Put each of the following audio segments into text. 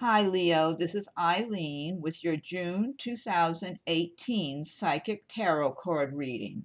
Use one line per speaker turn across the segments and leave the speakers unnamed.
Hi, Leo. This is Eileen with your June 2018 Psychic Tarot card reading.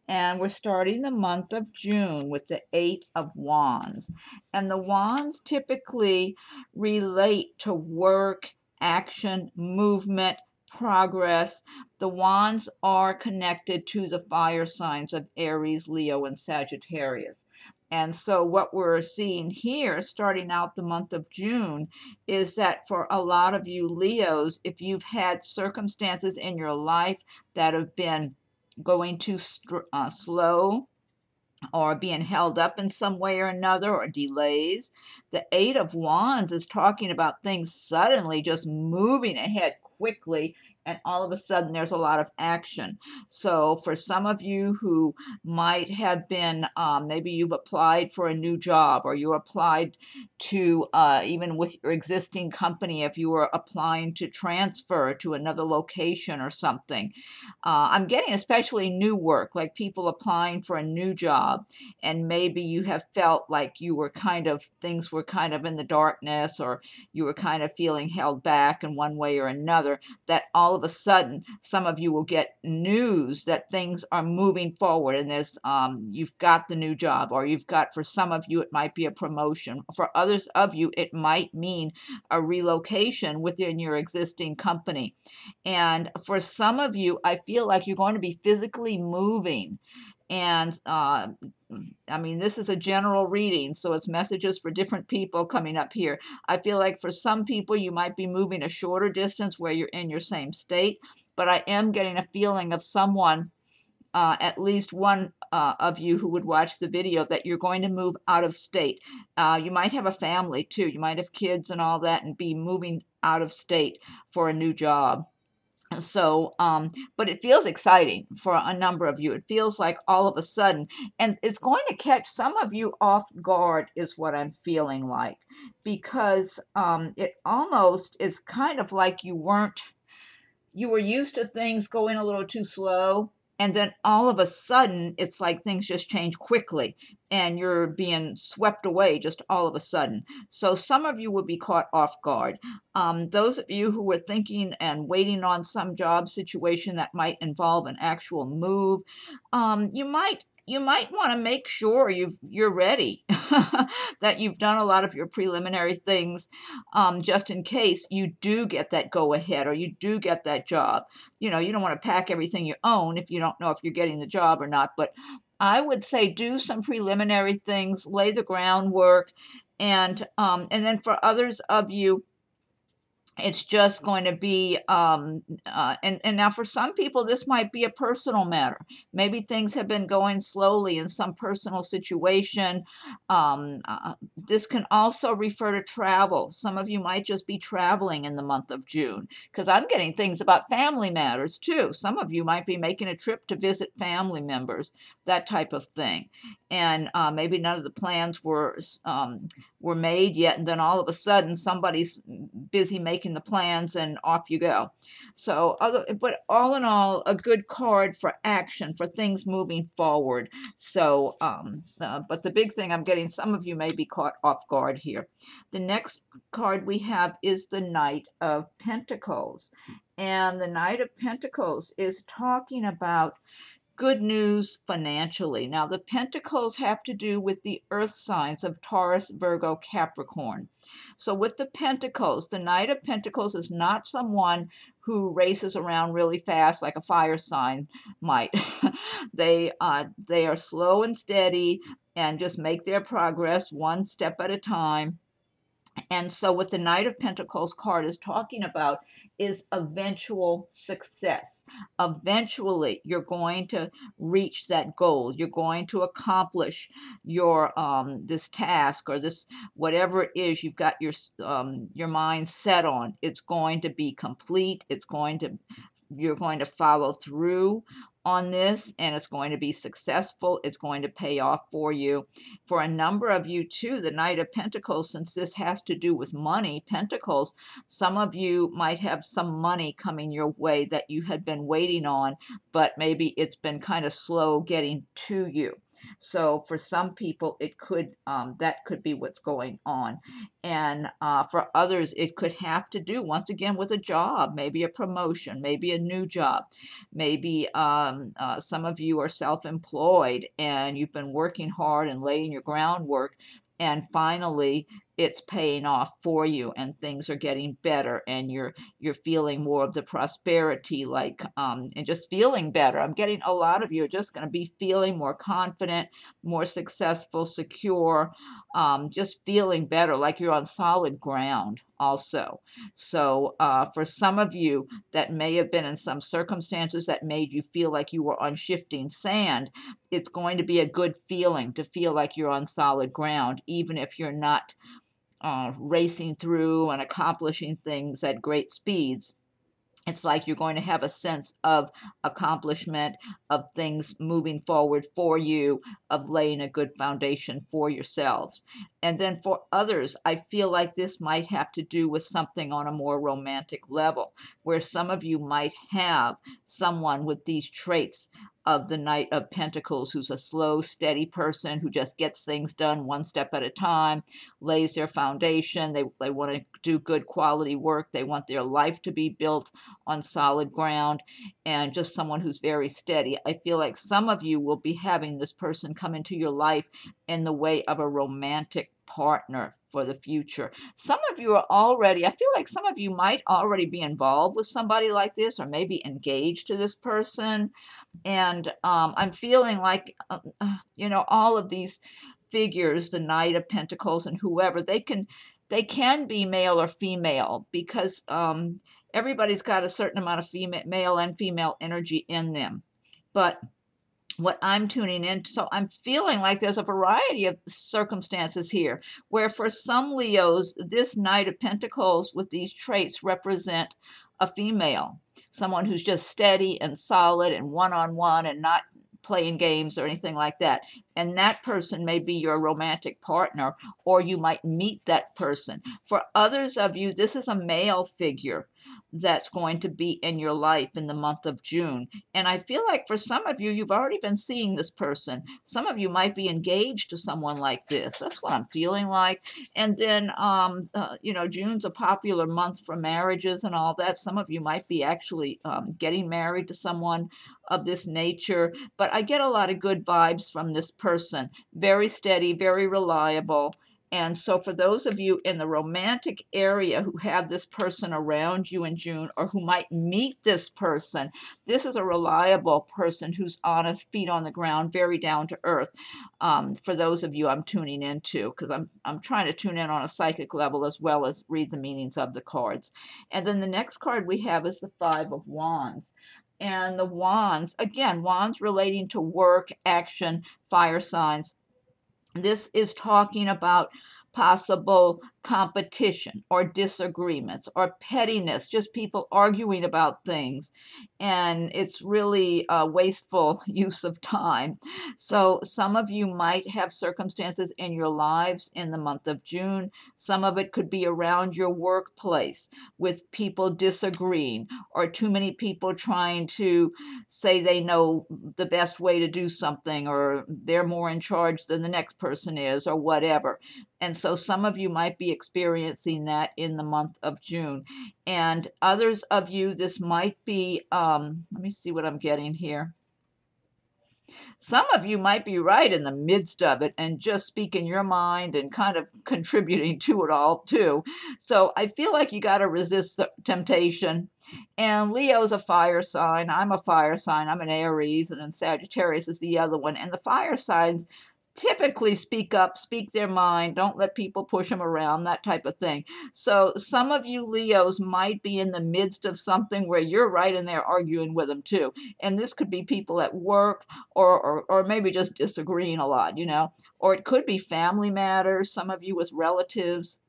And we're starting the month of June with the Eight of Wands. And the wands typically relate to work, action, movement, progress. The wands are connected to the fire signs of Aries, Leo, and Sagittarius. And so, what we're seeing here, starting out the month of June, is that for a lot of you Leos, if you've had circumstances in your life that have been going too slow or being held up in some way or another or delays. The Eight of Wands is talking about things suddenly just moving ahead quickly, and all of a sudden there's a lot of action. So for some of you who might have been, maybe you've applied for a new job, or you applied to, even with your existing company, if you were applying to transfer to another location or something. I'm getting especially new work, like people applying for a new job, and maybe you have felt like you were things were kind of in the darkness, or you were kind of feeling held back in one way or another, that all of a sudden some of you will get news that things are moving forward, and you've got the new job, or you've got, for some of you, it might be a promotion. For others of you, it might mean a relocation within your existing company. And for some of you, I feel like you're going to be physically moving. And I mean, this is a general reading, so it's messages for different people coming up here. I feel like for some people, you might be moving a shorter distance where you're in your same state, but I am getting a feeling of someone, at least one of you who would watch the video, that you're going to move out of state. You might have a family too. You might have kids and all that and be moving out of state for a new job. So, but it feels exciting for a number of you. It feels like all of a sudden, and it's going to catch some of you off guard, is what I'm feeling like, because it almost is kind of like you were used to things going a little too slow, and then all of a sudden it's like things just change quickly and you're being swept away just all of a sudden. So some of you will be caught off guard. Those of you who were thinking and waiting on some job situation that might involve an actual move, you might want to make sure you're ready, that you've done a lot of your preliminary things, just in case you do get that go ahead, or you do get that job. You don't want to pack everything you own if you don't know if you're getting the job or not. But I would say do some preliminary things, lay the groundwork, and then for others of you, it's just going to be, and now for some people, this might be a personal matter. Maybe things have been going slowly in some personal situation. This can also refer to travel. Some of you might just be traveling in the month of June, because I'm getting things about family matters too. Some of you might be making a trip to visit family members, that type of thing. And maybe none of the plans were made yet, and then all of a sudden somebody's busy making the plans and off you go. But all in all, a good card for action, for things moving forward. So but the big thing I'm getting, some of you may be caught off guard here. The next card we have is the Knight of Pentacles, and the Knight of Pentacles is talking about good news financially. Now, the pentacles have to do with the earth signs of Taurus, Virgo, Capricorn. So with the pentacles, the Knight of Pentacles is not someone who races around really fast like a fire sign might. They are slow and steady and just make their progress one step at a time. And so what the Knight of Pentacles card is talking about is eventual success. Eventually, you're going to reach that goal. You're going to accomplish your this task, or this whatever it is you've got your mind set on. It's going to be complete. You're going to follow through on this, and it's going to be successful. It's going to pay off for you. For a number of you too, the Knight of Pentacles, since this has to do with money, Pentacles, some of you might have some money coming your way that you had been waiting on, but maybe it's been kind of slow getting to you. So for some people, it could that could be what's going on, and for others, it could have to do once again with a job, maybe a promotion, maybe a new job, maybe some of you are self-employed and you've been working hard and laying your groundwork, and finally it's paying off for you and things are getting better and you're feeling more of the prosperity, like and just feeling better. I'm getting a lot of you are just going to be feeling more confident, more successful, secure, just feeling better, like you're on solid ground also. So for some of you that may have been in some circumstances that made you feel like you were on shifting sand, it's going to be a good feeling to feel like you're on solid ground, even if you're not racing through and accomplishing things at great speeds. It's like you're going to have a sense of accomplishment, of things moving forward for you, of laying a good foundation for yourselves. And then for others, I feel like this might have to do with something on a more romantic level, where some of you might have someone with these traits of the Knight of Pentacles, who's a slow, steady person who just gets things done one step at a time, lays their foundation. They want to do good quality work. They want their life to be built on solid ground, and just someone who's very steady. I feel like some of you will be having this person come into your life in the way of a romantic partner for the future. Some of you are already, I feel like some of you might already be involved with somebody like this, or maybe engaged to this person. And I'm feeling like, all of these figures, the Knight of Pentacles and whoever, they can be male or female, because everybody's got a certain amount of male and female energy in them. But what I'm tuning in, so I'm feeling like there's a variety of circumstances here where for some Leos, this Knight of Pentacles with these traits represent a female, someone who's just steady and solid and one-on-one and not playing games or anything like that. And that person may be your romantic partner, or you might meet that person. For others of you, this is a male figure that's going to be in your life in the month of June. And I feel like for some of you, you've already been seeing this person. Some of you might be engaged to someone like this. That's what I'm feeling like. And then, June's a popular month for marriages and all that. Some of you might be actually getting married to someone of this nature. But I get a lot of good vibes from this person. Very steady, very reliable. And so for those of you in the romantic area who have this person around you in June, or who might meet this person, this is a reliable person who's honest, feet on the ground, very down to earth. For those of you I'm tuning into, because I'm trying to tune in on a psychic level as well as read the meanings of the cards. And then the next card we have is the Five of Wands. And the wands, again, wands relating to work, action, fire signs. This is talking about possible competition or disagreements or pettiness, just people arguing about things. And it's really a wasteful use of time. So some of you might have circumstances in your lives in the month of June. Some of it could be around your workplace with people disagreeing, or too many people trying to say they know the best way to do something, or they're more in charge than the next person is, or whatever. And so some of you might be experiencing that in the month of June. And others of you, this might be, let me see what I'm getting here. Some of you might be right in the midst of it and just speaking your mind and kind of contributing to it all too. So I feel like you got to resist the temptation. And Leo's a fire sign. I'm a fire sign. I'm an Aries, and then Sagittarius is the other one. And the fire signs typically speak up, speak their mind, don't let people push them around, that type of thing. So some of you Leos might be in the midst of something where you're right in there arguing with them too. And this could be people at work, or maybe just disagreeing a lot, or it could be family matters, some of you with relatives.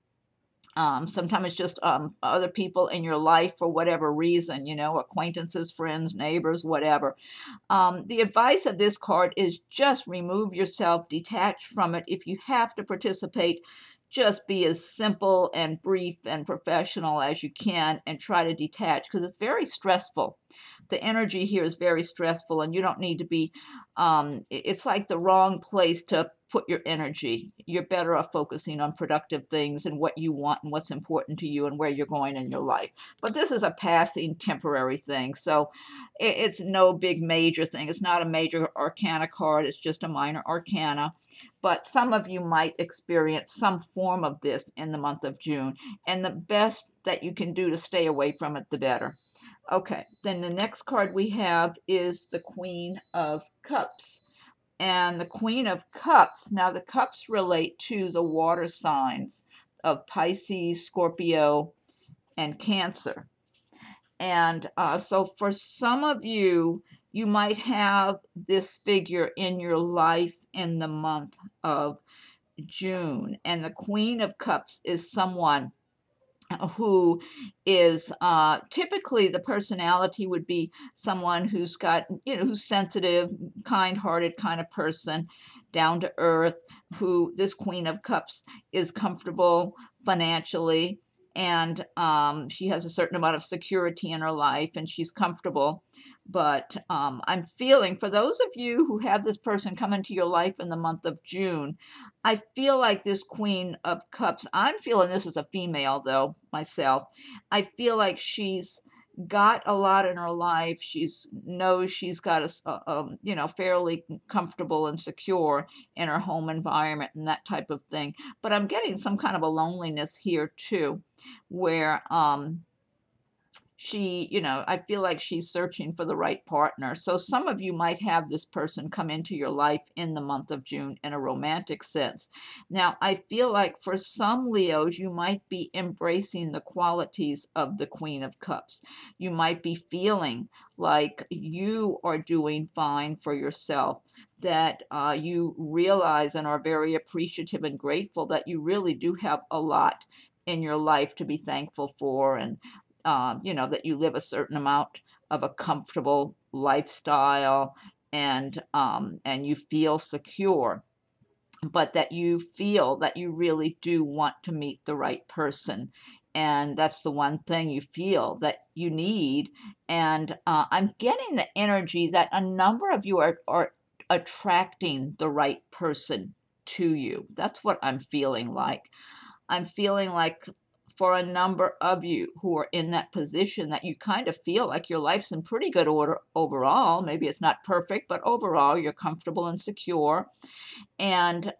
Sometimes it's just other people in your life for whatever reason, acquaintances, friends, neighbors, whatever. The advice of this card is just remove yourself, detach from it. If you have to participate, just be as simple and brief and professional as you can, and try to detach, because it's very stressful. The energy here is very stressful, and you don't need to be it's like the wrong place to put your energy. You're better off focusing on productive things and what you want and what's important to you and where you're going in your life. But this is a passing temporary thing. So it's no big major thing. It's not a major arcana card. It's just a minor arcana. But some of you might experience some form of this in the month of June. And the best that you can do to stay away from it, the better. Okay, then the next card we have is the Queen of Cups. And the Queen of Cups, now the cups relate to the water signs of Pisces, Scorpio, and Cancer. And so for some of you, you might have this figure in your life in the month of June. And the Queen of Cups is someone who is typically the personality would be someone who's got, who's sensitive, kind-hearted kind of person, down to earth, who this Queen of Cups is comfortable financially, and she has a certain amount of security in her life and she's comfortable. But I'm feeling for those of you who have this person come into your life in the month of June, I feel like this Queen of Cups, I'm feeling this as a female though, myself. I feel like she's got a lot in her life. Knows she's got a fairly comfortable and secure in her home environment and that type of thing. But I'm getting some kind of a loneliness here too, where I feel like she's searching for the right partner. So some of you might have this person come into your life in the month of June in a romantic sense. Now, I feel like for some Leos, you might be embracing the qualities of the Queen of Cups. You might be feeling like you are doing fine for yourself, that you realize and are very appreciative and grateful that you really do have a lot in your life to be thankful for, and that you live a certain amount of a comfortable lifestyle, and you feel secure, but that you feel that you really do want to meet the right person. And that's the one thing you feel that you need. And I'm getting the energy that a number of you are attracting the right person to you. That's what I'm feeling like. I'm feeling like for a number of you who are in that position, that you kind of feel like your life's in pretty good order overall. Maybe it's not perfect, but overall you're comfortable and secure, and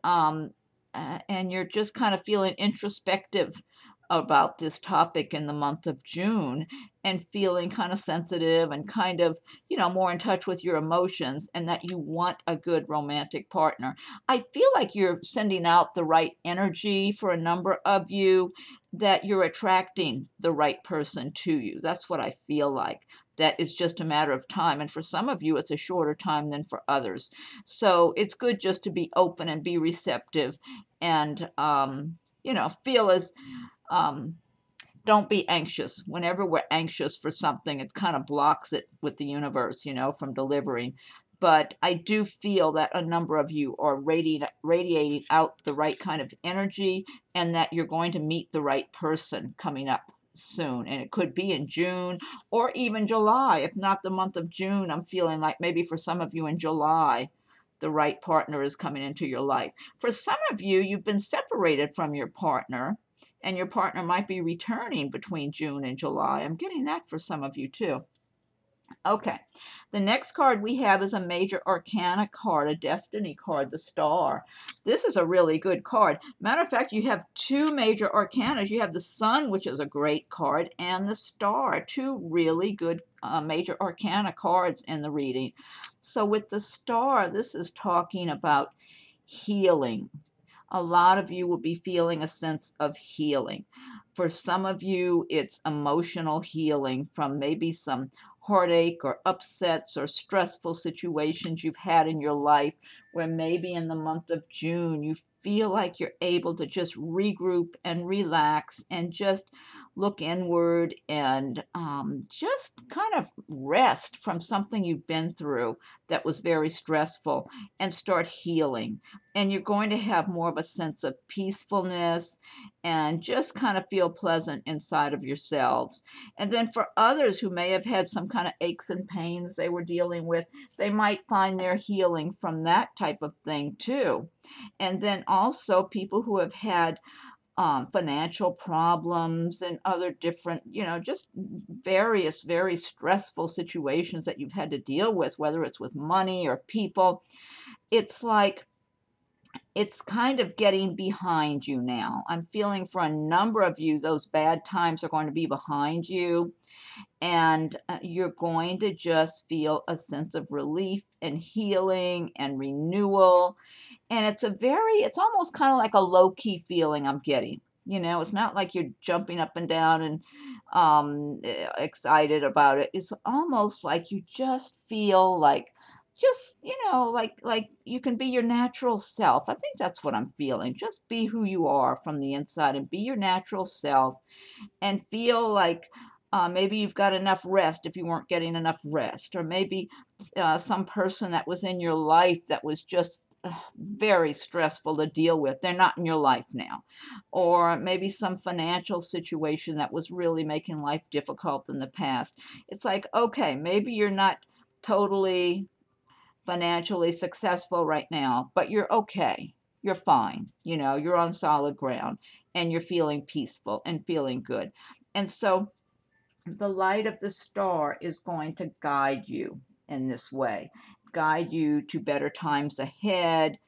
you're just kind of feeling introspective about this topic in the month of June, and feeling kind of sensitive and kind of, more in touch with your emotions, and that you want a good romantic partner. I feel like you're sending out the right energy for a number of you, that you're attracting the right person to you. That's what I feel like. That it's just a matter of time. And for some of you, it's a shorter time than for others. So it's good just to be open and be receptive, and, feel as, don't be anxious. Whenever we're anxious for something, it kind of blocks it with the universe, from delivering. But I do feel that a number of you are radiating out the right kind of energy, and that you're going to meet the right person coming up soon. And it could be in June or even July. If not the month of June, I'm feeling like maybe for some of you in July, the right partner is coming into your life. For some of you, you've been separated from your partner, and your partner might be returning between June and July. I'm getting that for some of you too. Okay, the next card we have is a major arcana card, a destiny card, the Star. This is a really good card. Matter of fact, you have two major arcanas. You have the Sun, which is a great card, and the Star, two really good major arcana cards in the reading. So with the Star, this is talking about healing. A lot of you will be feeling a sense of healing. For some of you, it's emotional healing from maybe some heartache or upsets or stressful situations you've had in your life, where maybe in the month of June you feel like you're able to just regroup and relax and just look inward and just kind of rest from something you've been through that was very stressful and start healing. And you're going to have more of a sense of peacefulness and just kind of feel pleasant inside of yourselves. And then for others who may have had some kind of aches and pains they were dealing with, they might find their healing from that type of thing too. And then also people who have had financial problems and other different, just various very stressful situations that you've had to deal with, whether it's with money or people. It's like it's kind of getting behind you now. I'm feeling for a number of you, those bad times are going to be behind you, and you're going to just feel a sense of relief and healing and renewal. And it's almost kind of like a low key feeling I'm getting. It's not like you're jumping up and down and excited about it. It's almost like you just feel like just like you can be your natural self. I think that's what I'm feeling. Just be who you are from the inside and be your natural self and feel like maybe you've got enough rest if you weren't getting enough rest, or maybe some person that was in your life that was just very stressful to deal with, they're not in your life now, or maybe some financial situation that was really making life difficult in the past. It's like, okay, maybe you're not totally financially successful right now, but you're okay. You're fine. You're on solid ground and you're feeling peaceful and feeling good. And so the light of the star is going to guide you in this way, guide you to better times ahead.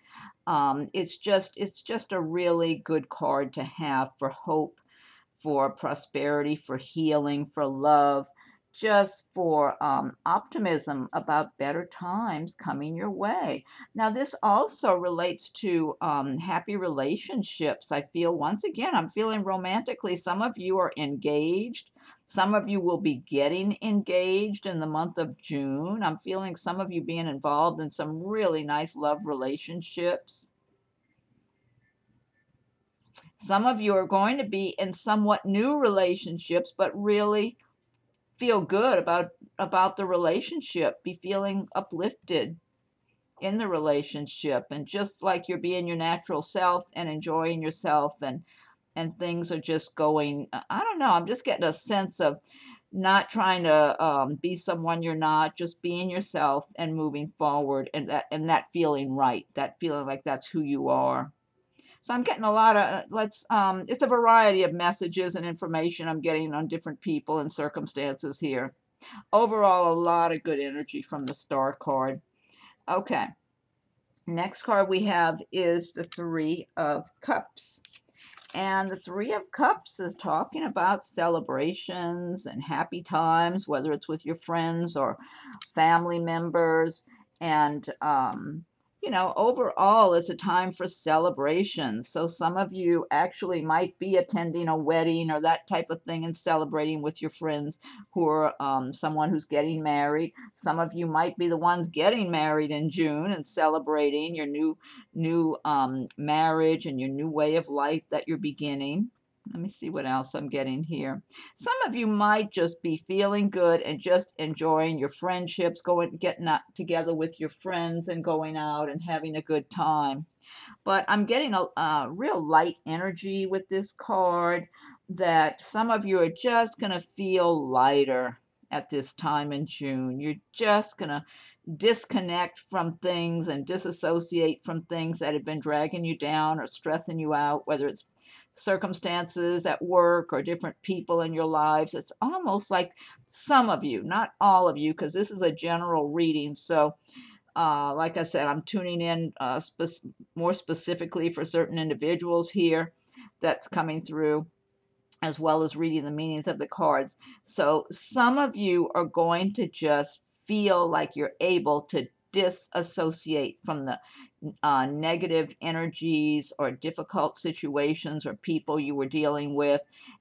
It's just a really good card to have for hope, for prosperity, for healing, for love, just for optimism about better times coming your way. Now, this also relates to happy relationships. I feel, once again, I'm feeling romantically. Some of you are engaged. Some of you will be getting engaged in the month of June. I'm feeling some of you being involved in some really nice love relationships. Some of you are going to be in somewhat new relationships, but really feel good about the relationship, be feeling uplifted in the relationship, and just like you're being your natural self and enjoying yourself, and things are just going, I don't know, I'm just getting a sense of not trying to be someone you're not, just being yourself and moving forward, and that feeling right, that feeling like that's who you are. So I'm getting a lot of, it's a variety of messages and information I'm getting on different people and circumstances here. Overall, a lot of good energy from the star card. Okay, next card we have is the Three of Cups. And the Three of Cups is talking about celebrations and happy times, whether it's with your friends or family members. And overall, it's a time for celebrations. So some of you actually might be attending a wedding or that type of thing and celebrating with your friends who are someone who's getting married. Some of you might be the ones getting married in June and celebrating your new marriage and your new way of life that you're beginning. Let me see what else I'm getting here. Some of you might just be feeling good and just enjoying your friendships, getting out together with your friends and going out and having a good time. But I'm getting a real light energy with this card, that some of you are just going to feel lighter at this time in June. You're just going to disconnect from things and disassociate from things that have been dragging you down or stressing you out, whether it's circumstances at work or different people in your lives. It's almost like some of you, not all of you, because this is a general reading. So, like I said, I'm tuning in more specifically for certain individuals here that's coming through, as well as reading the meanings of the cards. So some of you are going to just feel like you're able to disassociate from the negative energies or difficult situations or people you were dealing with,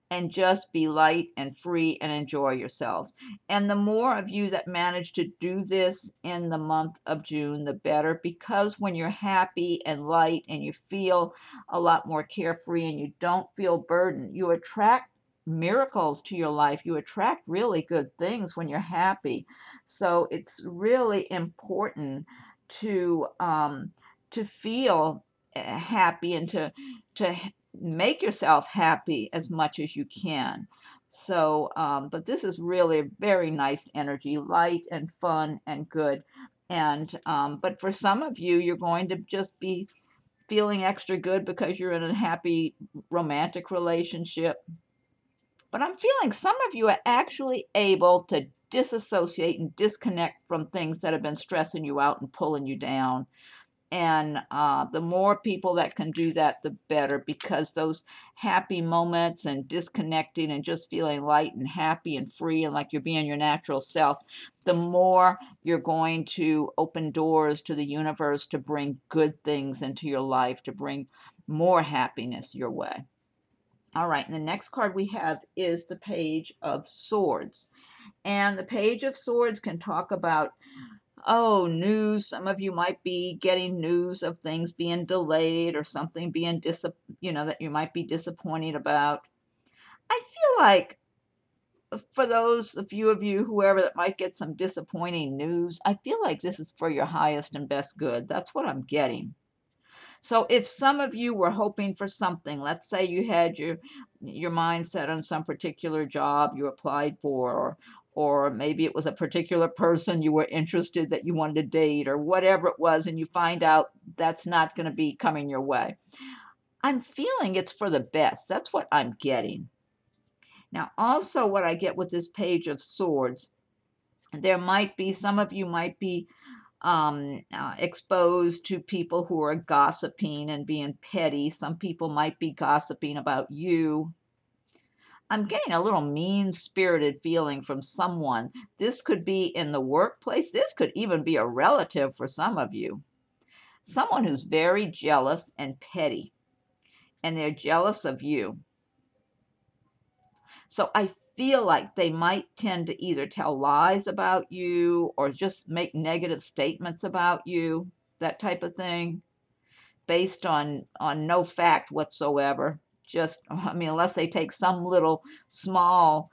and just be light and free and enjoy yourselves. And the more of you that manage to do this in the month of June, the better, because when you're happy and light and you feel a lot more carefree and you don't feel burdened, you attract miracles to your life. You attract really good things when you're happy. So it's really important to feel happy and to make yourself happy as much as you can. So, but this is really a very nice energy, light and fun and good. And but for some of you, you're going to just be feeling extra good because you're in a happy romantic relationship. But I'm feeling some of you are actually able to disassociate and disconnect from things that have been stressing you out and pulling you down. And the more people that can do that, the better, because those happy moments and disconnecting and just feeling light and happy and free and like you're being your natural self, the more you're going to open doors to the universe to bring good things into your life, to bring more happiness your way. All right, and the next card we have is the Page of Swords. And the Page of Swords can talk about, oh, news. Some of you might be getting news of things being delayed or something being that you might be disappointed about. I feel like for those a few of you, whoever that might get some disappointing news, I feel like this is for your highest and best good. That's what I'm getting. So if some of you were hoping for something, let's say you had your mind set on some particular job you applied for, or maybe it was a particular person you were interested that you wanted to date, or whatever it was, and you find out that's not going to be coming your way. I'm feeling it's for the best. That's what I'm getting. Now, also what I get with this Page of Swords, there might be, some of you might be exposed to people who are gossiping and being petty. Some people might be gossiping about you. I'm getting a little mean-spirited feeling from someone. This could be in the workplace. This could even be a relative for some of you. Someone who's very jealous and petty, and they're jealous of you. So I feel like they might tend to either tell lies about you or just make negative statements about you, that type of thing, based on no fact whatsoever. Just, I mean, unless they take some little small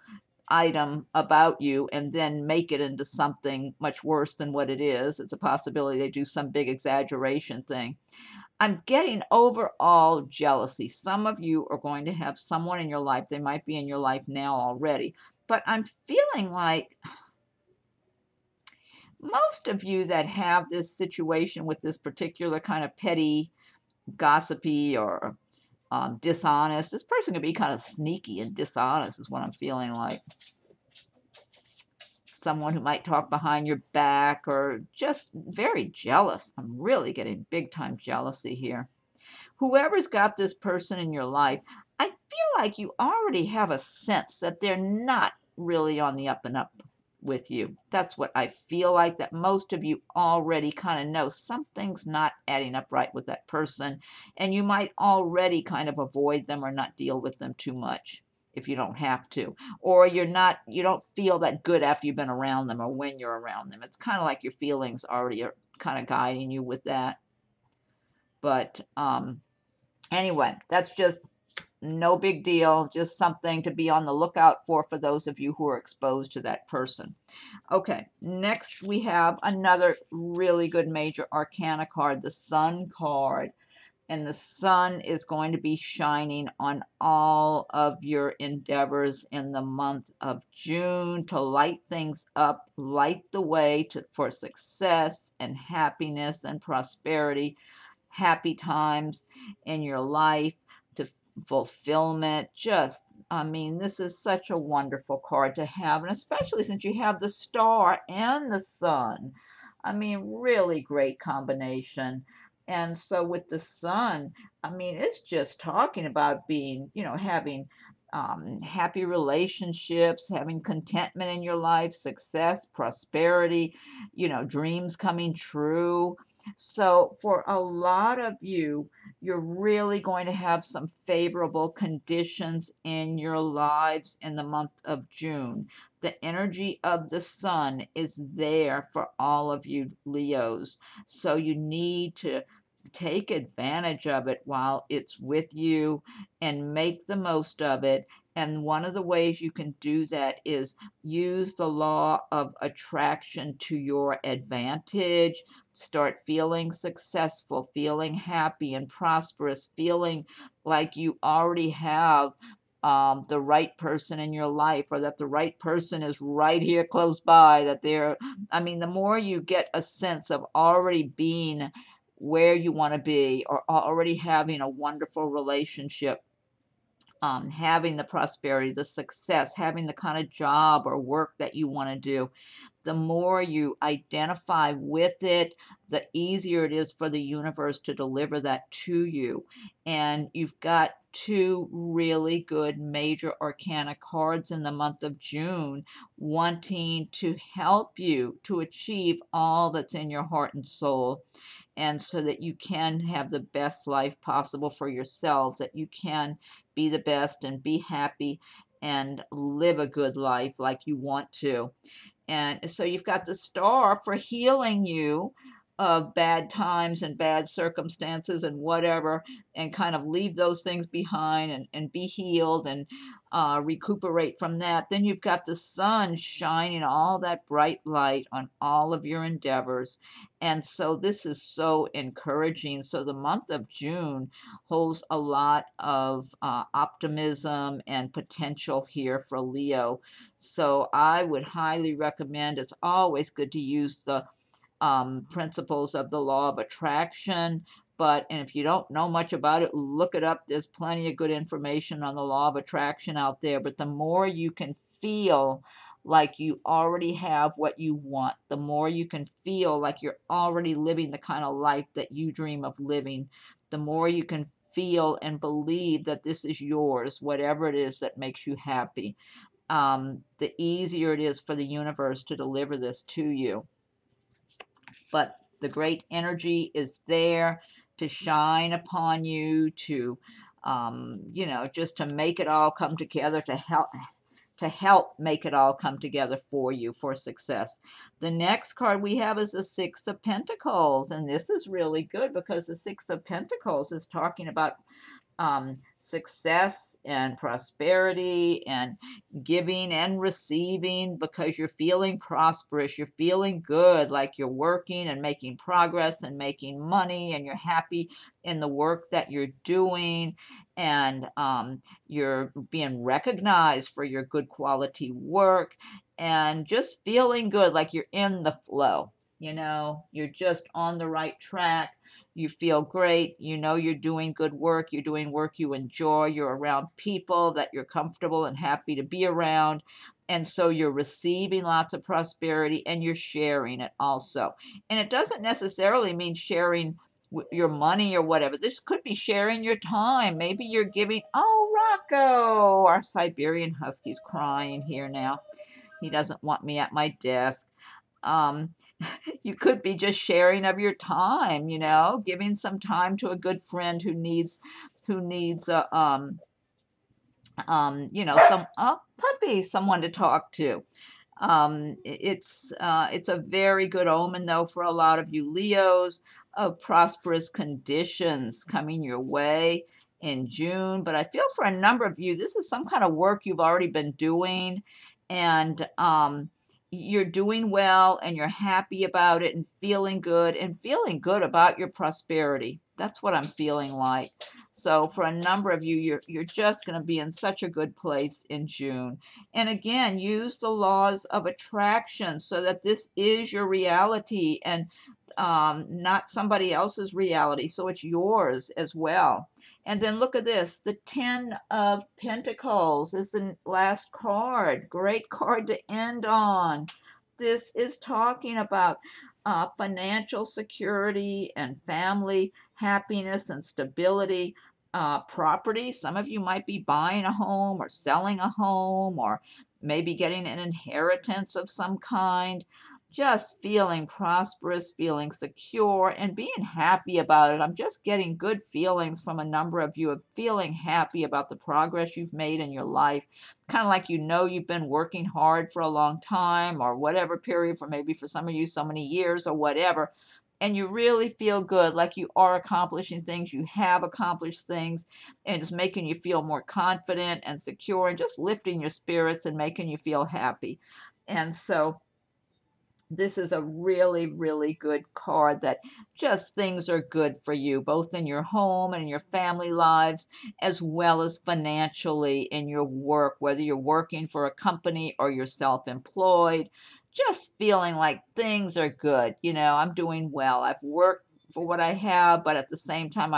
item about you and then make it into something much worse than what it is. It's a possibility they do some big exaggeration thing. I'm getting overall jealousy. Some of you are going to have someone in your life. They might be in your life now already. But I'm feeling like most of you that have this situation with this particular kind of petty, gossipy, or dishonest, this person could be kind of sneaky and dishonest is what I'm feeling like. Someone who might talk behind your back or just very jealous. I'm really getting big time jealousy here. Whoever's got this person in your life, I feel like you already have a sense that they're not really on the up and up with you. That's what I feel like, that most of you already kind of know something's not adding up right with that person, and you might already kind of avoid them or not deal with them too much if you don't have to, or you don't feel that good after you've been around them or when you're around them. It's kind of like your feelings already are kind of guiding you with that. But anyway, that's just no big deal, just something to be on the lookout for those of you who are exposed to that person. Okay, next we have another really good major arcana card, the Sun card. And the sun is going to be shining on all of your endeavors in the month of June to light things up, light the way for success and happiness and prosperity, happy times in your life, to fulfillment. Just, I mean, this is such a wonderful card to have, and especially since you have the star and the sun. I mean, really great combination. And so with the sun, I mean, it's just talking about being, having happy relationships, having contentment in your life, success, prosperity, dreams coming true. So for a lot of you, you're really going to have some favorable conditions in your lives in the month of June. The energy of the sun is there for all of you Leos. So you need to take advantage of it while it's with you and make the most of it. And one of the ways you can do that is use the law of attraction to your advantage. Start feeling successful, feeling happy and prosperous, feeling like you already have the right person in your life, or that the right person is right here close by, that they're, I mean, the more you get a sense of already being where you want to be, or already having a wonderful relationship, having the prosperity, the success, having the kind of job or work that you want to do, the more you identify with it, the easier it is for the universe to deliver that to you. And you've got two really good major arcana cards in the month of June wanting to help you to achieve all that's in your heart and soul, and so that you can have the best life possible for yourselves, that you can be the best and be happy and live a good life like you want to. And so you've got the star for healing you of bad times and bad circumstances and whatever, and kind of leave those things behind and be healed and recuperate from that. Then you've got the sun shining all that bright light on all of your endeavors. And so this is so encouraging. So the month of June holds a lot of optimism and potential here for Leo. So I would highly recommend, it's always good to use the principles of the law of attraction. But, and if you don't know much about it, look it up. There's plenty of good information on the law of attraction out there. But the more you can feel like you already have what you want, the more you can feel like you're already living the kind of life that you dream of living, the more you can feel and believe that this is yours, whatever it is that makes you happy, the easier it is for the universe to deliver this to you. But the great energy is there to shine upon you, to, just to make it all come together, to help make it all come together for you for success. The next card we have is the Six of Pentacles, and this is really good because the Six of Pentacles is talking about success and prosperity and giving and receiving, because you're feeling prosperous, you're feeling good, like you're working and making progress and making money, and you're happy in the work that you're doing, and you're being recognized for your good quality work, and just feeling good, like you're in the flow. You're just on the right track. You feel great. You're doing good work. You're doing work you enjoy. You're around people that you're comfortable and happy to be around. And so you're receiving lots of prosperity, and you're sharing it also. And it doesn't necessarily mean sharing your money or whatever. This could be sharing your time. Maybe you're giving. Oh, Rocco, our Siberian Husky's crying here now. He doesn't want me at my desk. Um, you could be just sharing of your time, giving some time to a good friend who needs some puppy, someone to talk to. It's a very good omen, though, for a lot of you Leos, of prosperous conditions coming your way in June. But I feel for a number of you, this is some kind of work you've already been doing, and you're doing well, and you're happy about it, and feeling good about your prosperity. That's what I'm feeling like. So for a number of you, you're just going to be in such a good place in June. And again, use the laws of attraction so that this is your reality, and not somebody else's reality. So it's yours as well. And then look at this. The Ten of Pentacles is the last card. Great card to end on. This is talking about financial security and family happiness and stability. Property. Some of you might be buying a home or selling a home, or maybe getting an inheritance of some kind. Just feeling prosperous, feeling secure, and being happy about it. I'm just getting good feelings from a number of you of feeling happy about the progress you've made in your life. Kind of like you've been working hard for a long time, or whatever period, for maybe for some of you so many years or whatever. and you really feel good, like you are accomplishing things, you have accomplished things, and it's making you feel more confident and secure and just lifting your spirits and making you feel happy. And so this is a really, really good card that just things are good for you, both in your home and in your family lives, as well as financially in your work, whether you're working for a company or you're self-employed, just feeling like things are good. You know, I'm doing well. I've worked for what I have, but at the same time,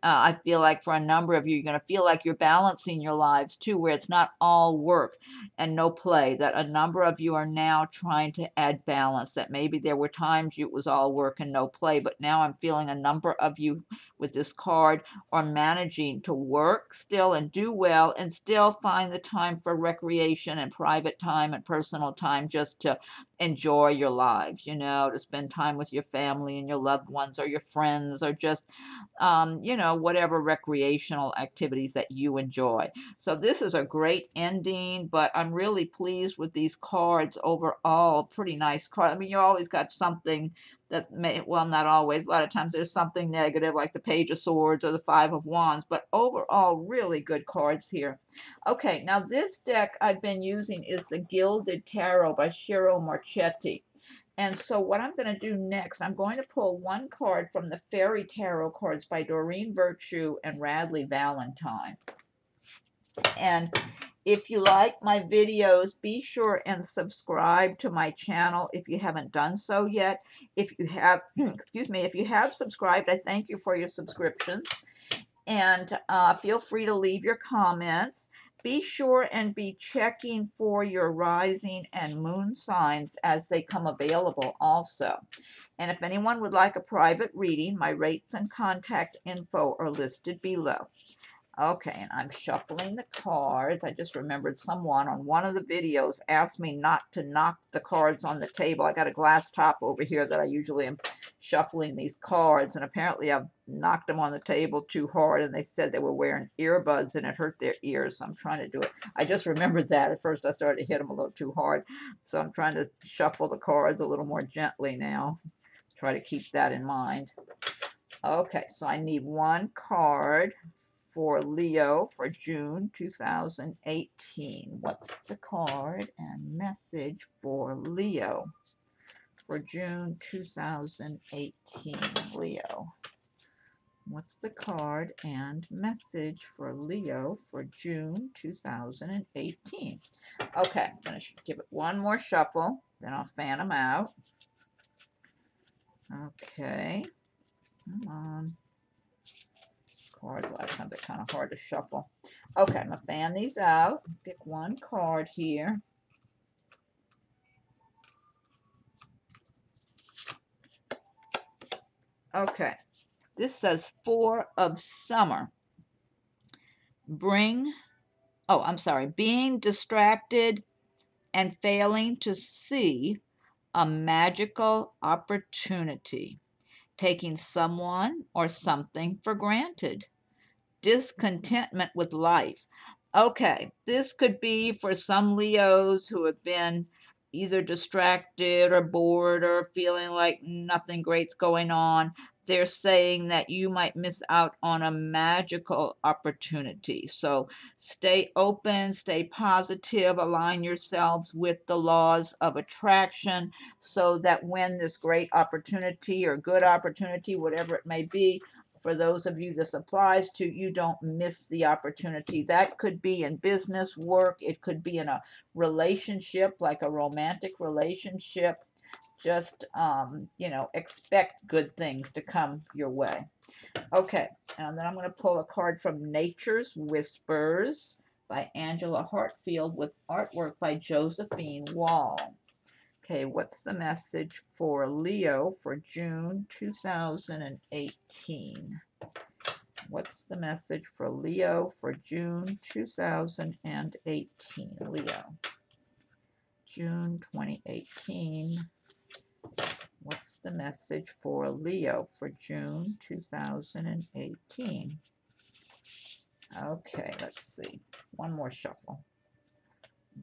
I feel like for a number of you, you're going to feel like you're balancing your lives too, where it's not all work and no play, that a number of you are now trying to add balance, that maybe there were times it was all work and no play, but now I'm feeling a number of you with this card are managing to work still and do well and still find the time for recreation and private time and personal time just to enjoy your lives, you know, to spend time with your family and your loved ones or your friends or just you know, whatever recreational activities that you enjoy. So this is a great ending, but I'm really pleased with these cards overall. Pretty nice card. I mean, you always got something that may, well, not always. A lot of times there's something negative, like the Page of Swords or the Five of Wands, but overall, really good cards here. Okay, now this deck I've been using is the Gilded Tarot by Ciro Marchetti. And so what I'm going to do next, I'm going to pull one card from the Fairy Tarot cards by Doreen Virtue and Radleigh Valentine. And if you like my videos, be sure and subscribe to my channel if you haven't done so yet. If you have, excuse me, if you have subscribed, I thank you for your subscriptions. And feel free to leave your comments. Be sure and be checking for your rising and moon signs as they come available also. And if anyone would like a private reading, my rates and contact info are listed below. Okay, and I'm shuffling the cards. I just remembered someone on one of the videos asked me not to knock the cards on the table. I got a glass top over here that I usually am shuffling these cards, and apparently I've knocked them on the table too hard, and they said they were wearing earbuds and it hurt their ears, so I'm trying to do it. I just remembered that. At first I started to hit them a little too hard, so I'm trying to shuffle the cards a little more gently now. Try to keep that in mind. Okay, so I need one card for Leo for June 2018. What's the card and message for Leo for June 2018? Leo. What's the card and message for Leo for June 2018? Okay, I'm going to give it one more shuffle, then I'll fan them out. Okay, come on. Cards, a lot of times they're kind of hard to shuffle. Okay, I'm going to fan these out. Pick one card here. Okay, this says Four of Summer. Being distracted and failing to see a magical opportunity. Taking someone or something for granted. Discontentment with life. Okay, this could be for some Leos who have been either distracted or bored or feeling like nothing great's going on. They're saying that you might miss out on a magical opportunity. So stay open, stay positive, align yourselves with the laws of attraction so that when this great opportunity or good opportunity, whatever it may be, for those of you this applies to, you don't miss the opportunity. That could be in business, work. It could be in a relationship, like a romantic relationship. Just, you know, expect good things to come your way. Okay, and then I'm going to pull a card from Nature's Whispers by Angela Hartfield with artwork by Josephine Wall. Okay, what's the message for Leo for June 2018? What's the message for Leo for June 2018? Leo. June 2018. What's the message for Leo for June 2018? Okay, let's see. One more shuffle.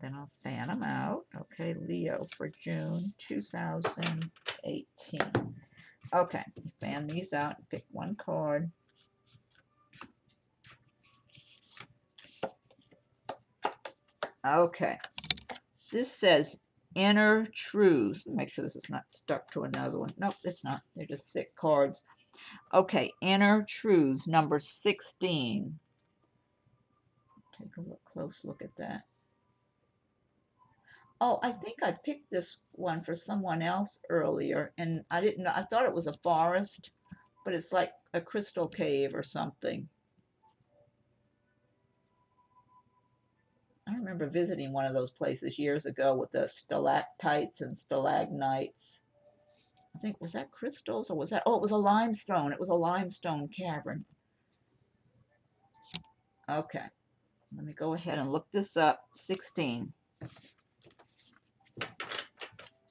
Then I'll fan them out. Okay, Leo for June 2018. Okay, fan these out and pick one card. Okay, this says inner truths. Make sure this is not stuck to another one. Nope, it's not. They're just thick cards. Okay, inner truths, number 16. Take a close look at that. Oh, I think I picked this one for someone else earlier, and I didn't know. I thought it was a forest, but it's like a crystal cave or something. I remember visiting one of those places years ago with the stalactites and stalagmites. I think, was that crystals or was that, oh, it was a limestone. It was a limestone cavern. Okay, let me go ahead and look this up. 16.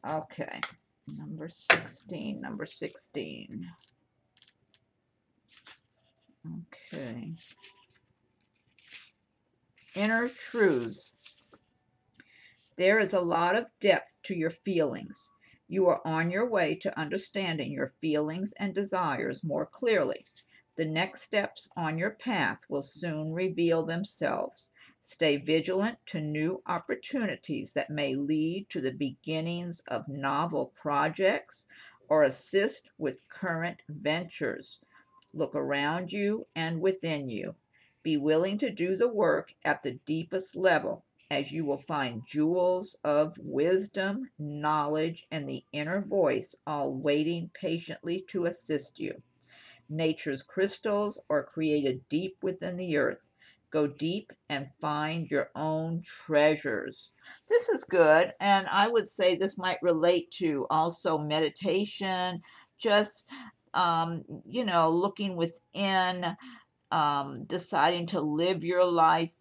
Okay, number 16, number 16. Okay. Inner truths. There is a lot of depth to your feelings. You are on your way to understanding your feelings and desires more clearly. The next steps on your path will soon reveal themselves. Stay vigilant to new opportunities that may lead to the beginnings of novel projects or assist with current ventures. Look around you and within you. Be willing to do the work at the deepest level, as you will find jewels of wisdom, knowledge, and the inner voice all waiting patiently to assist you. Nature's crystals are created deep within the earth. Go deep and find your own treasures. This is good, and I would say this might relate to also meditation, just looking within, deciding to live your life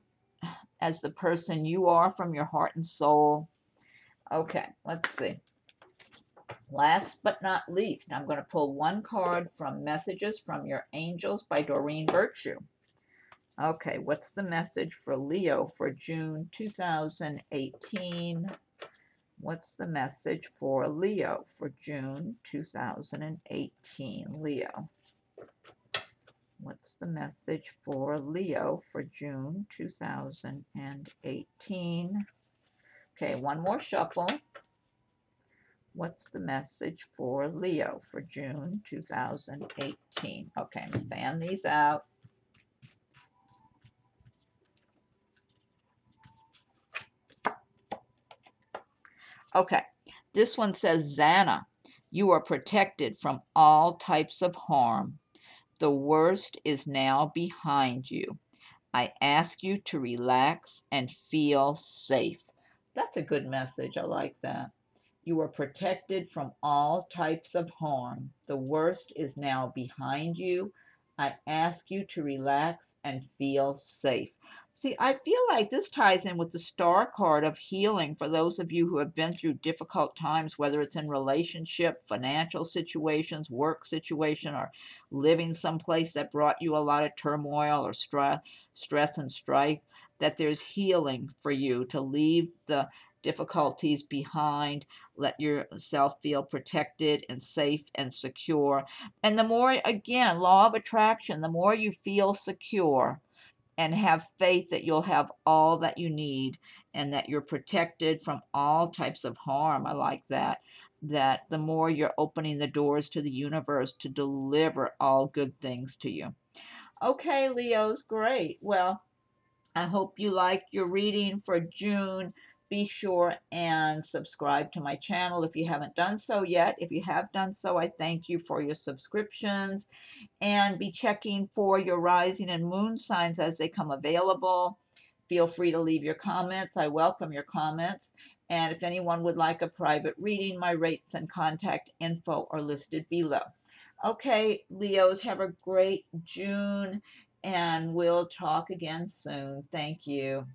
as the person you are from your heart and soul. Okay, let's see. Last but not least, I'm going to pull one card from Messages from Your Angels by Doreen Virtue. Okay, what's the message for Leo for June 2018? What's the message for Leo for June 2018? Leo. What's the message for Leo for June 2018? Okay, one more shuffle. What's the message for Leo for June 2018? Okay, I'm going to fan these out. Okay, this one says, Xana, you are protected from all types of harm. The worst is now behind you. I ask you to relax and feel safe. That's a good message. I like that. You are protected from all types of harm. The worst is now behind you. I ask you to relax and feel safe. See, I feel like this ties in with the star card of healing for those of you who have been through difficult times, whether it's in relationship, financial situations, work situation, or living someplace that brought you a lot of turmoil or stress and strife, that there's healing for you to leave the difficulties behind, let yourself feel protected and safe and secure. And the more, again, law of attraction, the more you feel secure and have faith that you'll have all that you need and that you're protected from all types of harm. I like that. That the more you're opening the doors to the universe to deliver all good things to you. Okay, Leos, great. Well, I hope you liked your reading for June. Be sure and subscribe to my channel if you haven't done so yet. If you have done so, I thank you for your subscriptions. And be checking for your rising and moon signs as they come available. Feel free to leave your comments. I welcome your comments. And if anyone would like a private reading, my rates and contact info are listed below. Okay, Leos, have a great June, and we'll talk again soon. Thank you.